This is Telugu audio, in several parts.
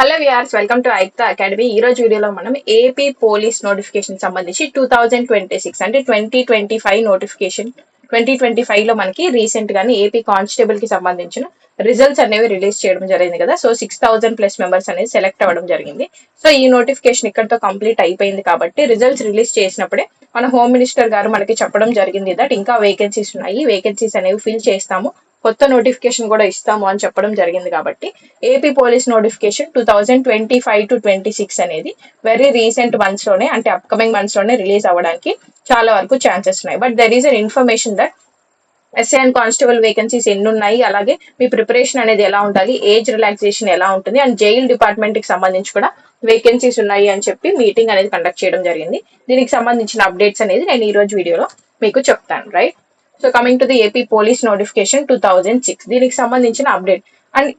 Hello viewers, welcome to Aikta academy. ఈ రోజు వీడియోలో మనం ఏపీ పోలీస్ నోటిఫికేషన్ సంబంధించి 2026 అంటే 2025 నోటిఫికేషన్ 2025 లో మనకి రీసెంట్ గానీ ఏపీ కానిస్టేబుల్ కి సంబంధించిన రిజల్ట్స్ అనేవి రిలీజ్ చేయడం జరిగింది కదా. సో 6,000+ మెంబర్స్ అనేది సెలెక్ట్ అవ్వడం జరిగింది. సో ఈ నోటిఫికేషన్ ఇక్కడతో కంప్లీట్ అయిపోయింది కాబట్టి రిజల్ట్స్ రిలీజ్ చేసినప్పుడే మన హోమ్ మినిస్టర్ గారు మనకి చెప్పడం జరిగింది దట్ ఇంకా వేకెన్సీస్ ఉన్నాయి, వేకెన్సీస్ అనేవి ఫిల్ చేస్తాము, కొత్త నోటిఫికేషన్ కూడా ఇస్తాము అని చెప్పడం జరిగింది. కాబట్టి ఏపీ పోలీస్ నోటిఫికేషన్ 2025 to 26 అనేది వెరీ రీసెంట్ మంత్స్ లోనే అంటే అప్కమింగ్ మంత్స్ లోనే రిలీజ్ అవ్వడానికి చాలా వరకు ఛాన్సెస్ ఉన్నాయి. But there is an information that SI and constable vacancies ఎన్ని ఉన్నాయి, అలాగే మీ ప్రిపరేషన్ అనేది ఎలా ఉండాలి, ఏజ్ రిలాక్సేషన్ ఎలా ఉంటుంది, అండ్ జైల్ డిపార్ట్మెంట్ కి సంబంధించి కూడా వేకెన్సీస్ ఉన్నాయి అని చెప్పి మీటింగ్ అనేది కండక్ట్ చేయడం జరిగింది. దీనికి సంబంధించిన అప్డేట్స్ అనేది నేను ఈ రోజు వీడియోలో మీకు చెప్తాను. Right, so coming to the AP police notification 2006 దీనికి సంబంధించిన update and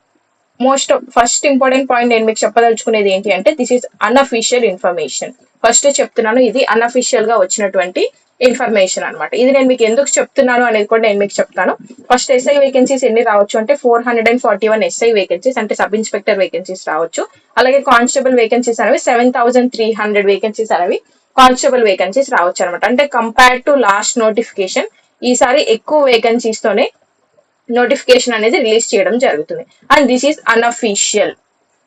first important point నేను మీకు చెప్పదలుచుకునేది ఏంటి అంటే this is unofficial information. First చెప్తున్నాను, ఇది అన్అఫీషియల్ గా వచ్చినటువంటి ఇన్ఫర్మేషన్ అనమాట. ఇది నేను మీకు ఎందుకు చెప్తున్నాను అనేది కూడా నేను మీకు చెప్తాను. ఫస్ట్ ఎస్ఐ వేకెన్సీస్ ఎన్ని రావచ్చు అంటే 441 ఎస్ఐ వేకెన్సీస్ అంటే సబ్ ఇన్స్పెక్టర్ వేకెన్సీస్ రావచ్చు. అలాగే కానిస్టేబుల్ వేకెన్సీస్ అనేవి 7,300 వేకెన్సీస్ అనేవి కానిస్టేబుల్ వేకెన్సీస్ రావచ్చు అనమాట. అంటే కంపేర్ టు లాస్ట్ నోటిఫికేషన్ ఈసారి ఎక్కువ వేకెన్సీస్ తోనే నోటిఫికేషన్ అనేది రిలీజ్ చేయడం జరుగుతుంది. And this is unofficial.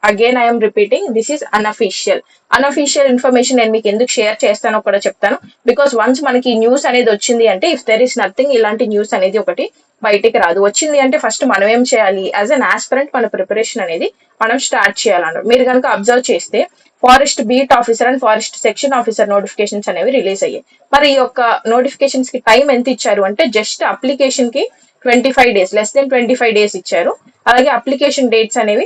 Again I'm repeating, this is unofficial. Unofficial information నేను మీకు ఎందుకు షేర్ చేస్తానో కూడా చెప్తాను. బికాస్ వన్స్ మనకి న్యూస్ అనేది వచ్చింది అంటే ఇఫ్ దెర్ ఇస్ నథింగ్, ఇలాంటి న్యూస్ అనేది ఒకటి బయటికి రాదు. వచ్చింది అంటే ఫస్ట్ మనం ఏం చేయాలి, యాజ్ అన్ ఆస్పిరెంట్ మన ప్రిపరేషన్ అనేది మనం స్టార్ట్ చేయాలన్నారు. మీరు కనుక అబ్జర్వ్ చేస్తే forest beat officer and forest section officer notifications అనేవి రిలీజ్ అయ్యాయి. మరి ఈ యొక్క నోటిఫికేషన్స్ కి టైం ఎంత ఇచ్చారు అంటే జస్ట్ అప్లికేషన్ కి 25 days, లెస్ దెన్ 25 days ఇచ్చారు. అలాగే అప్లికేషన్ డేట్స్ అనేవి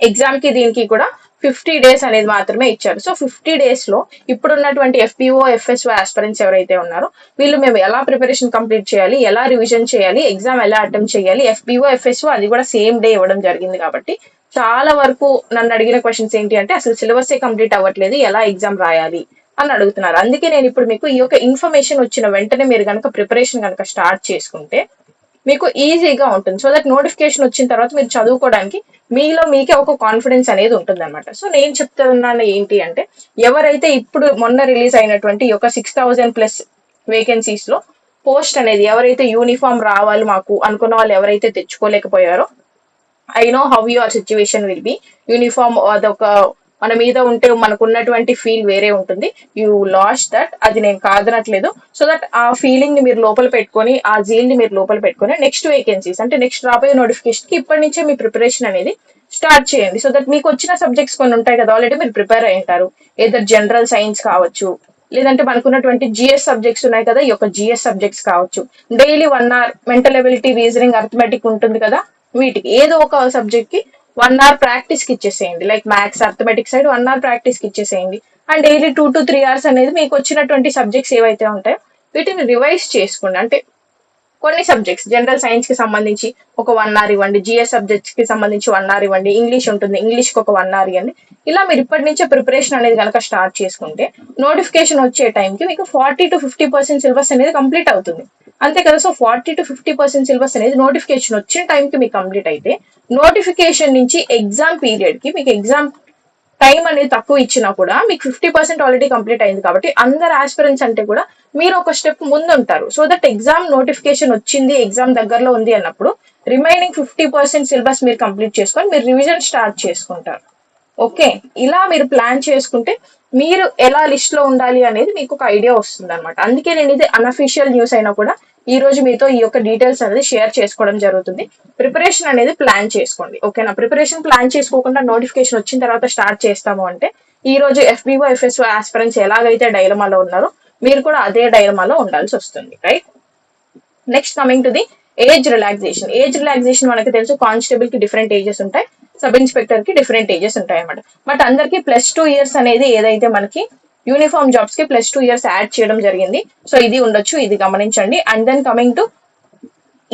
ఎగ్జామ్ కి దీనికి కూడా 50 days అనేది మాత్రమే ఇచ్చారు. సో 50 days లో ఇప్పుడున్నటువంటి ఎఫ్పిఓ ఎఫ్ఎస్ఓ ఆస్పిరెంట్స్ ఎవరైతే ఉన్నారో వీళ్ళు మేము ఎలా ప్రిపరేషన్ కంప్లీట్ చేయాలి, ఎలా రివిజన్ చేయాలి, ఎగ్జామ్ ఎలా అటెంప్ట్ చేయాలి, ఎఫ్పిఓ ఎఫ్ఎస్ఓ అది కూడా సేమ్ డే ఇవ్వడం జరిగింది. కాబట్టి చాలా వరకు నన్ను అడిగిన క్వశ్చన్స్ ఏంటి అంటే అసలు సిలబస్ ఏ కంప్లీట్ అవ్వట్లేదు, ఎలా ఎగ్జామ్ రాయాలి అని అడుగుతున్నారు. అందుకే నేను ఇప్పుడు మీకు ఈ యొక్క ఇన్ఫర్మేషన్ వచ్చిన వెంటనే మీరు కనుక ప్రిపరేషన్ కనుక స్టార్ట్ చేసుకుంటే మీకు ఈజీగా ఉంటుంది. సో దట్ నోటిఫికేషన్ వచ్చిన తర్వాత మీరు చదువుకోవడానికి మీలో మీకే ఒక కాన్ఫిడెన్స్ అనేది ఉంటుంది అనమాట. సో నేను చెప్తున్నాను ఏంటి అంటే ఎవరైతే ఇప్పుడు మొన్న రిలీజ్ అయినటువంటి ఒక 6,000+ వేకెన్సీస్ లో పోస్ట్ అనేది ఎవరైతే యూనిఫామ్ రావాలి మాకు అనుకున్న వాళ్ళు ఎవరైతే తెచ్చుకోలేకపోయారో, I know how your situation will be. Uniform అదొక మన మీద ఉంటే మనకు ఉన్నటువంటి ఫీల్ వేరే ఉంటుంది. యూ లాస్ట్ దట్, అది నేను కాదనట్లేదు. సో దట్ ఆ ఫీలింగ్ ని మీరు లోపల పెట్టుకొని, ఆ జీల్ ని మీరు లోపల పెట్టుకొని నెక్స్ట్ వేకెన్సీస్ అంటే నెక్స్ట్ రాబోయే నోటిఫికేషన్ కి ఇప్పటి నుంచే మీ ప్రిపరేషన్ అనేది స్టార్ట్ చేయండి. సో దట్ మీకు వచ్చిన సబ్జెక్ట్స్ కొన్ని ఉంటాయి కదా, ఆల్రెడీ మీరు ప్రిపేర్ అయి ఉంటారు. ఏదర్ జనరల్ సైన్స్ కావచ్చు, లేదంటే మనకున్నటువంటి జిఎస్ సబ్జెక్ట్స్ ఉన్నాయి కదా, ఈ యొక్క జిఎస్ సబ్జెక్ట్స్ కావచ్చు. Daily 1 hour mental ability, reasoning, arithmetic ఉంటుంది కదా, వీటికి ఏదో ఒక సబ్జెక్ట్ కి 1 hour ప్రాక్టీస్ కి ఇచ్చేసేయండి. Like maths, arithmetic side 1 hour practice కి ఇచ్చేసేయండి. అండ్ డైలీ 2 to 3 hours అనేది మీకు వచ్చినటువంటి సబ్జెక్ట్స్ ఏవైతే ఉంటాయో వీటిని రివైజ్ చేసుకోండి. అంటే కొన్ని సబ్జెక్ట్స్ జనరల్ సైన్స్ కి సంబంధించి ఒక 1 hour ఇవ్వండి, జిఎస్ సబ్జెక్ట్స్ కి సంబంధించి 1 hour ఇవ్వండి, ఇంగ్లీష్ ఉంటుంది ఇంగ్లీష్ కి ఒక 1 hour ఇవ్వండి. ఇలా మీరు ఇప్పటి నుంచే ప్రిపరేషన్ అనేది కనుక స్టార్ట్ చేసుకుంటే నోటిఫికేషన్ వచ్చే టైంకి మీకు 40 to 50% సిలబస్ అనేది కంప్లీట్ అవుతుంది. అంతే కదా. సో 40 to 50% సిలబస్ అనేది నోటిఫికేషన్ వచ్చిన టైంకి మీకు కంప్లీట్ అయితే నోటిఫికేషన్ నుంచి ఎగ్జామ్ పీరియడ్ కి మీకు ఎగ్జామ్ టైం అనేది తక్కువ ఇచ్చినా కూడా మీకు 50% ఆల్రెడీ కంప్లీట్ అయింది. కాబట్టి అందరు ఆస్పిరెంట్స్ అంటే కూడా మీరు ఒక స్టెప్ ముందు ఉంటారు. సో దట్ ఎగ్జామ్ నోటిఫికేషన్ వచ్చింది, ఎగ్జామ్ దగ్గరలో ఉంది అన్నప్పుడు రిమైనింగ్ 50% సిలబస్ మీరు కంప్లీట్ చేసుకొని మీరు రివిజన్ స్టార్ట్ చేసుకుంటారు. ఓకే, ఇలా మీరు ప్లాన్ చేసుకుంటే మీరు ఎలా లిస్ట్ లో ఉండాలి అనేది మీకు ఒక ఐడియా వస్తుంది అనమాట. అందుకే నేను ఇది అన్అఫీషియల్ న్యూస్ అయినా కూడా ఈ రోజు మీతో ఈ యొక్క డీటెయిల్స్ అనేది షేర్ చేసుకోవడం జరుగుతుంది. ప్రిపరేషన్ అనేది ప్లాన్ చేసుకోండి. ఓకేనా, ప్రిపరేషన్ ప్లాన్ చేసుకోకుండా నోటిఫికేషన్ వచ్చిన తర్వాత స్టార్ట్ చేస్తాము అంటే ఈ రోజు ఎఫ్బిఓ ఎఫ్ఎస్ఓ ఆస్పిరెంట్స్ ఎలాగైతే డైలమాలో ఉన్నారో మీరు కూడా అదే డైలమాలో ఉండాల్సి వస్తుంది. Right, next coming to the age relaxation. Age relaxation మనకి తెలుసు, కానిస్టేబుల్ కి డిఫరెంట్ ఏజెస్ ఉంటాయి, సబ్ ఇన్స్పెక్టర్ కి డిఫరెంట్ ఏజెస్ ఉంటాయి అన్నమాట. బట్ అందరికి +2 years అనేది ఏదైతే మనకి యూనిఫామ్ జాబ్స్ కి +2 years యాడ్ చేయడం జరిగింది. సో ఇది ఉండొచ్చు, ఇది గమనించండి. And then coming to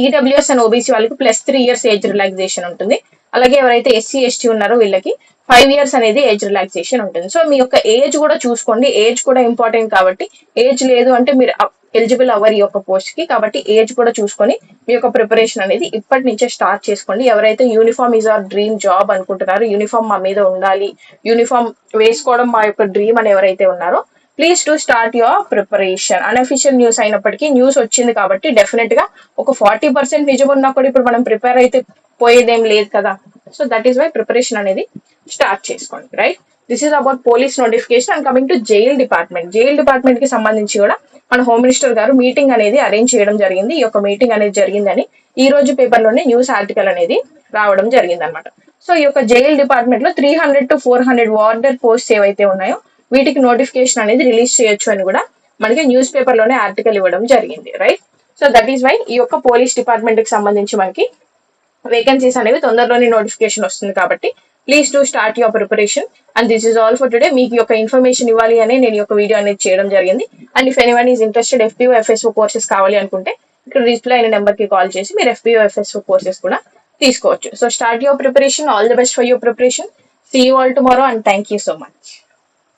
EWS and OBC వాళ్ళకి +3 years ఏజ్ రిలాక్సేషన్ ఉంటుంది. అలాగే ఎవరైతే ఎస్సీ ఎస్టీ ఉన్నారో వీళ్ళకి 5 years అనేది ఏజ్ రిలాక్సేషన్ ఉంటుంది. సో మీ యొక్క ఏజ్ కూడా చూసుకోండి, ఏజ్ కూడా ఇంపార్టెంట్. కాబట్టి ఏజ్ లేదు అంటే మీరు ఎలిజిబుల్ అవ్వరు ఈ యొక్క పోస్ట్ కి. కాబట్టి ఏజ్ కూడా చూసుకొని మీ యొక్క ప్రిపరేషన్ అనేది ఇప్పటి నుంచే స్టార్ట్ చేసుకోండి. ఎవరైతే uniform is our dream job అనుకుంటున్నారో, యూనిఫామ్ మా మీద ఉండాలి, యూనిఫామ్ వేసుకోవడం మా యొక్క డ్రీమ్ అని ఎవరైతే ఉన్నారో, please to start your preparation. Unofficial news అయినప్పటికీ న్యూస్ వచ్చింది కాబట్టి డెఫినెట్ గా ఒక 40% నిజం ఉన్నా కూడా ఇప్పుడు మనం ప్రిపేర్ అయితే పోయేదేం లేదు కదా. So that is why preparation అనేది స్టార్ట్ చేసుకోండి. Right, this is about police notification. And coming to jail department. Jail department కి సంబంధించి కూడా మన హోమ్ మినిస్టర్ గారు మీటింగ్ అనేది అరేంజ్ చేయడం జరిగింది. ఈ యొక్క మీటింగ్ అనేది జరిగిందని ఈ రోజు పేపర్ లోనే న్యూస్ ఆర్టికల్ అనేది రావడం జరిగింది అనమాట. సో ఈ యొక్క జైల్ డిపార్ట్మెంట్ లో 300 to 400 వార్డర్ పోస్ట్ ఏవైతే ఉన్నాయో వీటికి నోటిఫికేషన్ అనేది రిలీజ్ చేయొచ్చు అని కూడా మనకి న్యూస్ పేపర్ లోనే ఆర్టికల్ ఇవ్వడం జరిగింది. Right, so that is why ఈ యొక్క పోలీస్ డిపార్ట్మెంట్ కి సంబంధించి మనకి వేకెన్సీస్ అనేవి తొందరలోనే నోటిఫికేషన్ వస్తుంది. కాబట్టి please to start your preparation. And this is all for today. మీకు యొక్క ఇన్ఫర్మేషన్ ఇవ్వాలి అని నేను ఈ యొక్క వీడియో అనేది చేయడం జరిగింది. And if anyone is interested FPO FSO courses కావాలి అనుకుంటే ఇక్కడ డిస్ప్లే అయిన నెంబర్ కి కాల్ చేసి మీరు FPO FSO కోర్సెస్ కూడా తీసుకోవచ్చు. So start your preparation. All the best for your preparation. See you all tomorrow and thank you so much.